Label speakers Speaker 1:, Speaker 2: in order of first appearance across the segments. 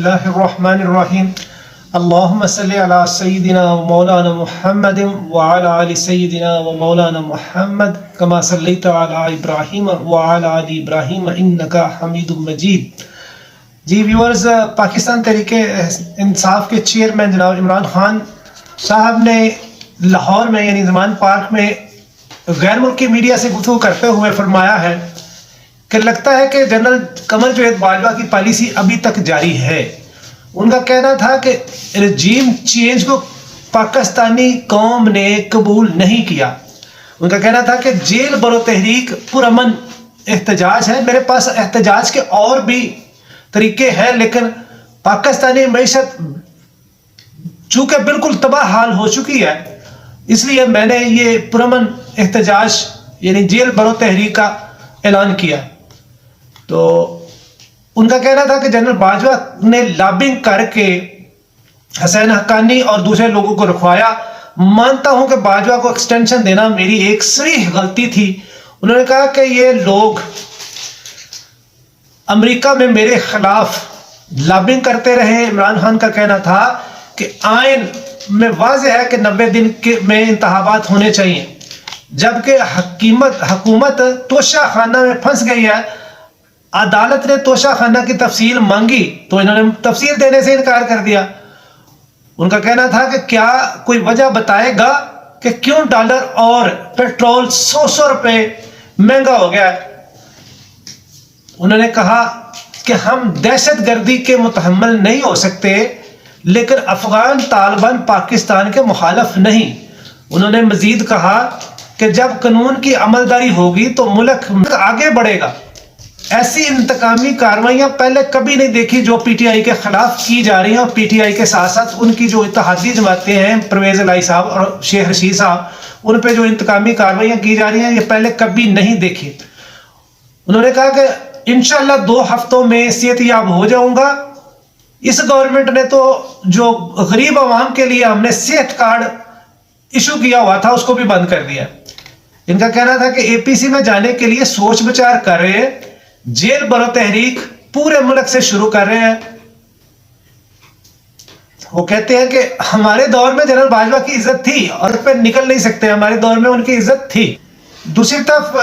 Speaker 1: اللہ الرحمن الرحیم اللہم صلی علی سیدنا و مولانا محمد وعلی آل سیدنا و مولانا محمد کما صلیت علی ابراہیم وعلی آل ابراہیم انکا حمید مجید۔ جی ویورز، پاکستان تحریک انصاف کے چیئرمین جناب عمران خان صاحب نے لاہور میں یعنی زمان پارک میں غیر ملکی میڈیا سے گفتگو کرتے ہوئے فرمایا ہے کہ لگتا ہے کہ جنرل قمر جوید باجوہ کی پالیسی ابھی تک جاری ہے۔ ان کا کہنا تھا کہ رجیم چینج کو پاکستانی قوم نے قبول نہیں کیا۔ ان کا کہنا تھا کہ جیل برو تحریک پرامن احتجاج ہے، میرے پاس احتجاج کے اور بھی طریقے ہیں، لیکن پاکستانی معیشت چونکہ بالکل تباہ حال ہو چکی ہے، اس لیے میں نے یہ پرامن احتجاج یعنی جیل برو تحریک کا اعلان کیا۔ تو ان کا کہنا تھا کہ جنرل باجوہ نے لابنگ کر کے حسین حقانی اور دوسرے لوگوں کو رکھوایا۔ مانتا ہوں کہ باجوہ کو ایکسٹینشن دینا میری ایک صریح غلطی تھی۔ انہوں نے کہا کہ یہ لوگ امریکہ میں میرے خلاف لابنگ کرتے رہے۔ عمران خان کا کہنا تھا کہ آئین میں واضح ہے کہ 90 دن میں انتخابات ہونے چاہیے، جبکہ حکومت توشہ خانہ میں پھنس گئی ہے۔ عدالت نے توشہ خانہ کی تفصیل مانگی تو انہوں نے تفصیل دینے سے انکار کر دیا۔ ان کا کہنا تھا کہ کیا کوئی وجہ بتائے گا کہ کیوں ڈالر اور پیٹرول 100 روپے مہنگا ہو گیا ہے۔ انہوں نے کہا کہ ہم دہشت گردی کے متحمل نہیں ہو سکتے، لیکن افغان طالبان پاکستان کے مخالف نہیں۔ انہوں نے مزید کہا کہ جب قانون کی عملداری ہوگی تو ملک آگے بڑھے گا۔ ایسی انتقامی کارروائیاں پہلے کبھی نہیں دیکھی جو پی ٹی آئی کے خلاف کی جا رہی ہیں، اور پی ٹی آئی کے ساتھ ساتھ ان کی جو اتحادی جماعتیں ہیں، پرویز الہی صاحب اور شیخ رشید صاحب، ان پہ جو انتقامی کارروائیاں کی جا رہی ہیں یہ پہلے کبھی نہیں دیکھی۔ انہوں نے کہا کہ انشاءاللہ 2 ہفتوں میں صحت یاب ہو جاؤں گا۔ اس گورنمنٹ نے تو جو غریب عوام کے لیے ہم نے صحت کارڈ ایشو کیا ہوا تھا اس کو بھی بند کر دیا۔ ان کا کہنا تھا کہ اے پی سی میں جانے کے لیے سوچ بچار کر رہے ہیں، جیل برو تحریک پورے ملک سے شروع کر رہے ہیں۔ وہ کہتے ہیں کہ ہمارے دور میں جنرل باجوہ کی عزت تھی اور پہ نکل نہیں سکتے، ہمارے دور میں ان کی عزت تھی۔ دوسری طرف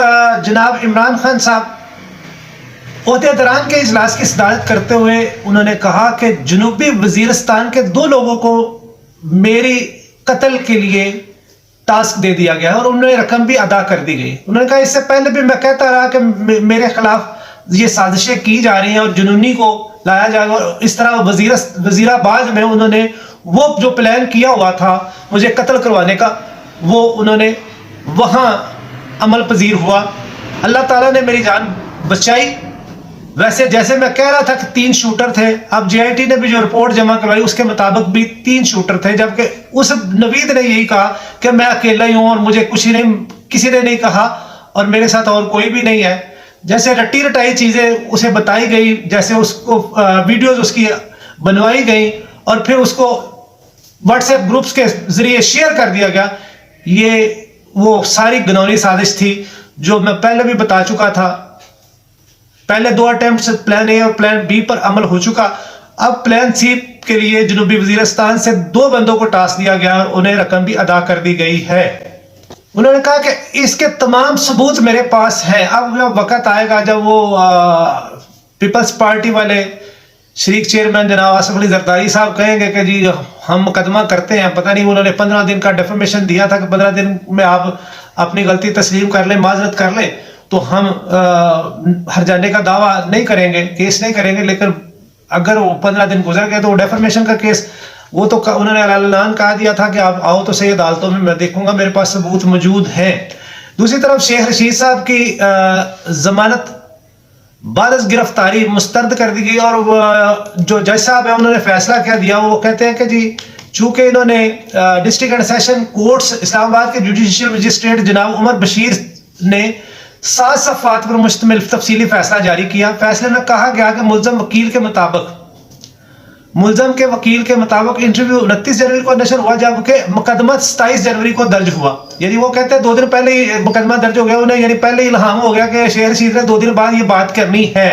Speaker 1: جناب عمران خان صاحب عہدیداران کے اجلاس کی صدارت کرتے ہوئے انہوں نے کہا کہ جنوبی وزیرستان کے 2 لوگوں کو میری قتل کے لیے ٹاسک دے دیا گیا اور انہوں نے رقم بھی ادا کر دی گئی۔ انہوں نے کہا اس سے پہلے بھی میں کہتا رہا کہ میرے خلاف یہ سازشیں کی جا رہی ہیں اور جنونی کو لایا جائے گا، اور اس طرح وزیر آباد میں انہوں نے وہ جو پلان کیا ہوا تھا مجھے قتل کروانے کا، وہ انہوں نے وہاں عمل پذیر ہوا۔ اللہ تعالیٰ نے میری جان بچائی۔ ویسے جیسے میں کہہ رہا تھا کہ 3 شوٹر تھے، اب جے آئی ٹی نے بھی جو رپورٹ جمع کروائی اس کے مطابق بھی 3 شوٹر تھے، جبکہ اس نوید نے یہی کہا کہ میں اکیلا ہی ہوں اور مجھے کسی نے نہیں کہا اور میرے ساتھ اور کوئی بھی نہیں ہے۔ جیسے رٹی رٹائی چیزیں اسے بتائی گئی، جیسے اس کو ویڈیوز اس کی بنوائی گئی اور پھر اس کو واٹس ایپ گروپس کے ذریعے شیئر کر دیا گیا، یہ وہ ساری گنونی سازش تھی جو میں پہلے بھی بتا چکا تھا۔ پہلے 2 اٹیمپٹس پلان اے اور پلان بی پر عمل ہو چکا، اب پلان سی کے لیے جنوبی وزیرستان سے 2 بندوں کو ٹاسک دیا گیا اور انہیں رقم بھی ادا کر دی گئی ہے۔ انہوں نے کہا کہ اس کے تمام ثبوت میرے پاس ہیں، اب وقت آئے گا جب وہ پیپلز پارٹی والے شریک چیئرمین جناب آصف علی زرداری صاحب کہیں گے کہ جی ہم مقدمہ کرتے ہیں۔ پتہ نہیں انہوں نے 15 دن کا ڈیفرمیشن دیا تھا کہ 15 دن میں آپ اپنی غلطی تسلیم کر لیں، معذرت کر لیں، تو ہم ہر جانے کا دعویٰ نہیں کریں گے، کیس نہیں کریں گے، لیکن اگر وہ 15 دن گزر گئے تو وہ ڈیفرمیشن کا کیس وہ تو انہوں نے اعلان کہا دیا تھا کہ آپ آؤ تو صحیح عدالتوں میں دیکھوں گا، میرے پاس ثبوت موجود ہیں۔ دوسری طرف شیخ رشید صاحب کی ضمانت بعد از گرفتاری مسترد کر دی گئی، اور جو جج صاحب ہیں انہوں نے فیصلہ کیا دیا، وہ کہتے ہیں کہ جی چونکہ انہوں نے ڈسٹرکٹ اینڈ سیشن کورٹس اسلام آباد کے جوڈیشل مجسٹریٹ جناب عمر بشیر نے 7 صفحات پر مشتمل تفصیلی فیصلہ جاری کیا۔ فیصلے میں کہا گیا کہ ملزم کے وکیل کے مطابق انٹرویو 29 جنوری کو نشر ہوا، جبکہ مقدمہ 27 جنوری کو درج ہوا۔ یعنی وہ کہتے ہیں 2 دن پہلے ہی مقدمہ درج ہو گیا، انہیں یعنی پہلے ہی الہام ہو گیا کہ شیخ رشید نے 2 دن بعد یہ بات کرنی ہے۔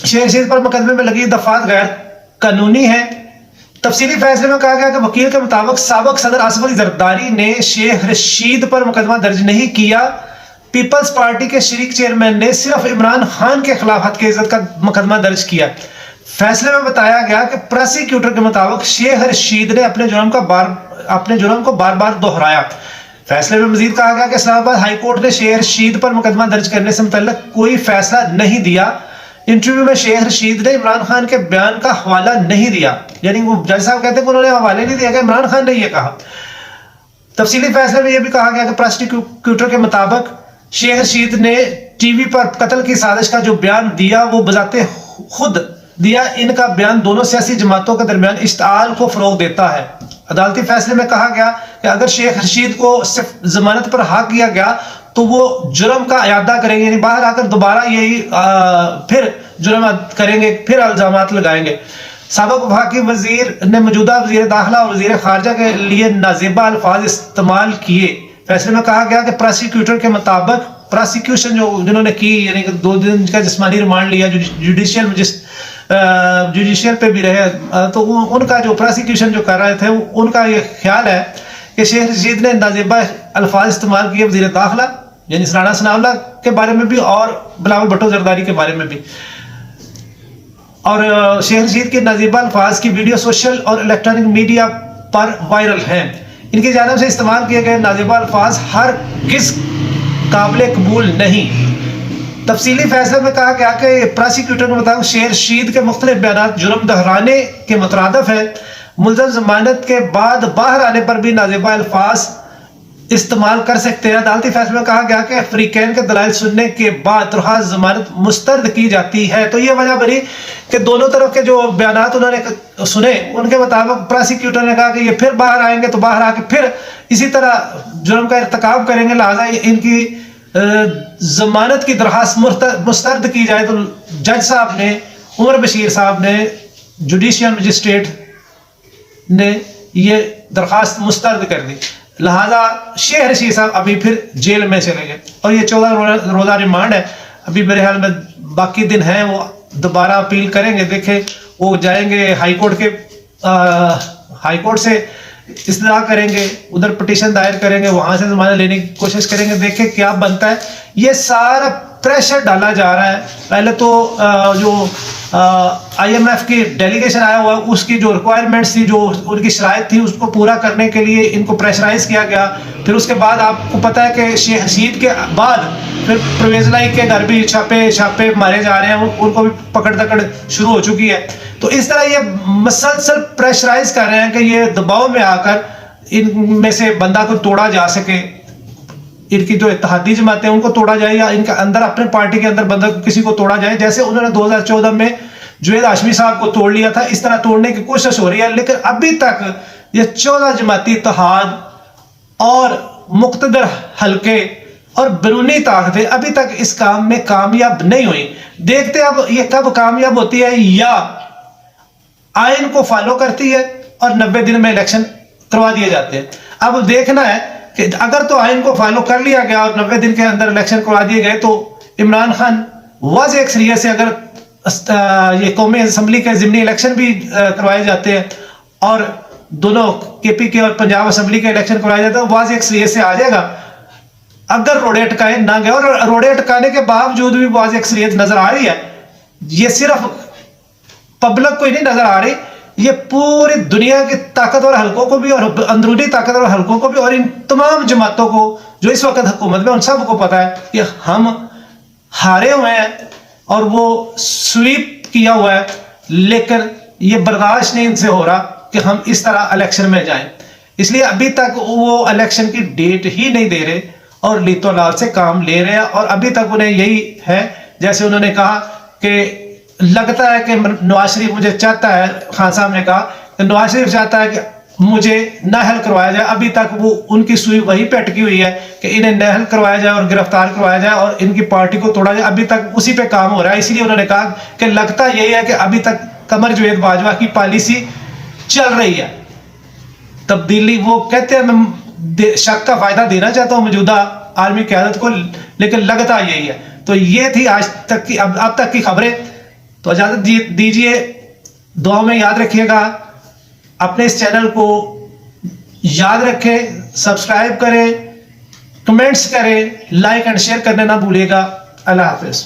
Speaker 1: شیخ رشید پر مقدمے میں لگی دفعات غیر قانونی ہیں۔ تفصیلی فیصلے میں کہا گیا کہ وکیل کے مطابق سابق صدر آصف علی زرداری نے شیخ رشید پر مقدمہ درج نہیں کیا۔ پیپلز پارٹی کے شریک چیئرمین نے صرف عمران خان کے خلاف حد کی عزت کا مقدمہ درج کیا۔ فیصلے میں بتایا گیا کہ پراسیکیوٹر کے مطابق شیخ رشید نے اپنے جرم کو بار بار دہرایا۔ فیصلے میں مزید کہا گیا کہ اسلام آباد ہائی کورٹ نے شیخ رشید پر مقدمہ درج کرنے سے متعلق کوئی فیصلہ نہیں دیا۔ انٹرویو میں شیخ رشید نے عمران خان کے بیان کا حوالہ نہیں دیا، یعنی وہ جج صاحب کہتے ہیں کہ انہوں نے حوالے نہیں دیا کہ عمران خان نے یہ کہا۔ تفصیلی فیصلے میں یہ بھی کہا گیا کہ پراسیکیوٹر کے مطابق شیخ رشید نے ٹی وی پر قتل کی سازش کا جو بیان دیا وہ بذات خود دیا، ان کا بیان دونوں سیاسی جماعتوں کے درمیان اشتعال کو فروغ دیتا ہے۔ عدالتی فیصلے میں کہا گیا کہ اگر شیخ رشید کو صرف ضمانت پر حق کیا گیا تو وہ جرم کا اعادہ کریں گے، یعنی باہر آ کر دوبارہ یہی پھر جرم کریں گے، پھر الزامات لگائیں گے۔ سابق وفاقی وزیر نے موجودہ وزیر داخلہ اور وزیر خارجہ کے لیے نازیبہ الفاظ استعمال کیے۔ فیصلے میں کہا گیا کہ پراسیکیوٹر کے مطابق پراسیکیوشن جنہوں نے کی، یعنی کہ 2 دن کا جسمانی ریمانڈ لیا، جوڈیشل پہ بھی رہے، تو ان کا جو پراسیکیوشن جو کر رہے تھے ان کا یہ خیال ہے کہ شیخ رشید نے نازیبہ الفاظ استعمال کیے وزیر داخلہ یعنی رانا ثناءاللہ کے بارے میں بھی اور بلاول بھٹو زرداری کے بارے میں بھی، اور شیخ رشید کے نازیبہ الفاظ کی ویڈیو سوشل اور الیکٹرانک میڈیا پر وائرل ہیں۔ ان کی جانب سے استعمال کیے گئے نازیبہ الفاظ ہرگز قابل قبول نہیں۔ تفصیلی فیصلے میں کہا گیا کہ پراسیکیوٹر کے مطابق شیخ رشید کے مختلف بیانات جرم دہرانے کے مترادف ہیں۔ ملزم ضمانت کے بعد باہر آنے پر بھی نازیبہ الفاظ استعمال کر سکتے ہیں۔ عدالتی فیصلے میں کہا گیا کہ فریقین کے دلائل سننے کے بعد درخواست ضمانت مسترد کی جاتی ہے۔ تو یہ وجہ بنی کہ دونوں طرف کے جو بیانات انہوں نے سنے ان کے مطابق پراسیکیوٹر نے کہا کہ یہ پھر باہر آئیں گے تو باہر آ کے پھر اسی طرح جرم کا ارتکاب کریں گے، لہٰذا ان کی ضمانت کی درخواست مسترد کی جائے۔ تو جج صاحب نے، عمر بشیر صاحب نے، جوڈیشل مجسٹریٹ نے یہ درخواست مسترد کر دی، لہذا شیخ رشید صاحب ابھی پھر جیل میں چلے گئے اور یہ 14 روزہ ریمانڈ ہے۔ ابھی میرے خیال میں باقی دن ہیں، وہ دوبارہ اپیل کریں گے، دیکھیں وہ جائیں گے ہائی کورٹ سے استدعا کریں گے، ادھر پٹیشن دائر کریں گے، وہاں سے ضمانت لینے کی کوشش کریں گے، دیکھیں کیا بنتا ہے۔ یہ سارا پریشر ڈالا جا رہا ہے۔ پہلے تو جو IMF کی ڈیلیگیشن آیا ہوا اس کی جو ریکوائرمنٹس تھی، جو ان کی شرائط تھی، اس کو پورا کرنے کے لیے ان کو پریشرائز کیا گیا۔ پھر اس کے بعد آپ کو پتہ ہے کہ شیخ رشید کے بعد پھر پرویز الہی کے گھر بھی چھاپے مارے جا رہے ہیں، ان کو بھی پکڑ دکڑ شروع ہو چکی ہے۔ تو اس طرح یہ مسلسل پریشرائز کر رہے ہیں کہ یہ دباؤ میں آ کر ان میں سے بندہ کو توڑا جا سکے، ان کی جو اتحادی جماعتیں ان کو توڑا جائے، یا ان کے اندر اپنے پارٹی کے اندر بندہ کسی کو توڑا جائے، جیسے انہوں نے 2014 میں جوید ہاشمی صاحب کو توڑ لیا تھا، اس طرح توڑنے کی کوشش ہو رہی ہے۔ لیکن ابھی تک یہ 14 جماعتی اتحاد اور مقتدر حلقے اور بیرونی طاقتیں ابھی تک اس کام میں کامیاب نہیں ہوئی۔ دیکھتے اب یہ کب کامیاب ہوتی ہے، یا آئین کو فالو کرتی ہے اور 90 دن میں الیکشن کروا دیے جاتے ہیں۔ اب دیکھنا ہے کہ اگر تو آئین کو فالو کر لیا گیا اور 90 دن کے اندر الیکشن کروا دیے گئے تو عمران خان واضح اکثریت سے، اگر یہ قومی اسمبلی کے ضمنی الیکشن بھی کروائے جاتے ہیں اور دونوں KP کے اور پنجاب اسمبلی کے الیکشن کروائے جاتے ہیں، واضح اکثریت سے آ جائے گا۔ اگر روڑے اٹکائے نہ گئے، اور روڑے اٹکانے کے باوجود بھی واضح اکثریت نظر آ رہی ہے، یہ صرف پبلک کو ہی نہیں نظر آ رہی، یہ پوری دنیا کی طاقتور حلقوں کو بھی اور اندرونی طاقتور حلقوں کو بھی اور ان تمام جماعتوں کو جو اس وقت حکومت میں، ان سب کو پتا ہے کہ ہم ہارے ہوئے ہیں اور وہ سویپ کیا ہوا ہے، لیکن یہ برداشت نہیں ان سے ہو رہا کہ ہم اس طرح الیکشن میں جائیں۔ اس لیے ابھی تک وہ الیکشن کی ڈیٹ ہی نہیں دے رہے اور لیتو لال سے کام لے رہے ہیں، اور ابھی تک انہیں یہی ہے، جیسے انہوں نے کہا کہ لگتا ہے کہ نواز شریف مجھے چاہتا ہے، خان صاحب نے کہا کہ نواز شریف چاہتا ہے کہ مجھے نااہل کروایا جائے۔ ابھی تک وہ ان کی سوئی وہی پہ اٹکی ہوئی ہے کہ انہیں نااہل کروایا جائے اور گرفتار کروایا جائے اور ان کی پارٹی کو توڑا جائے، ابھی تک اسی پہ کام ہو رہا ہے۔ اسی لیے انہوں نے کہا کہ لگتا یہی ہے کہ ابھی تک قمر جوید باجوہ کی پالیسی چل رہی ہے تبدیلی۔ وہ کہتے ہیں میں شک کا فائدہ دینا چاہتا ہوں موجودہ عالمی قیادت کو، لیکن لگتا یہی ہے۔ تو یہ تھی آج تک کی اب تک کی خبریں۔ تو اجازت دیجیے، دعاؤں میں یاد رکھیے گا، اپنے اس چینل کو یاد رکھیں، سبسکرائب کریں، کمنٹس کریں، لائک اینڈ شیئر کرنے نہ بھولیے گا۔ اللہ حافظ۔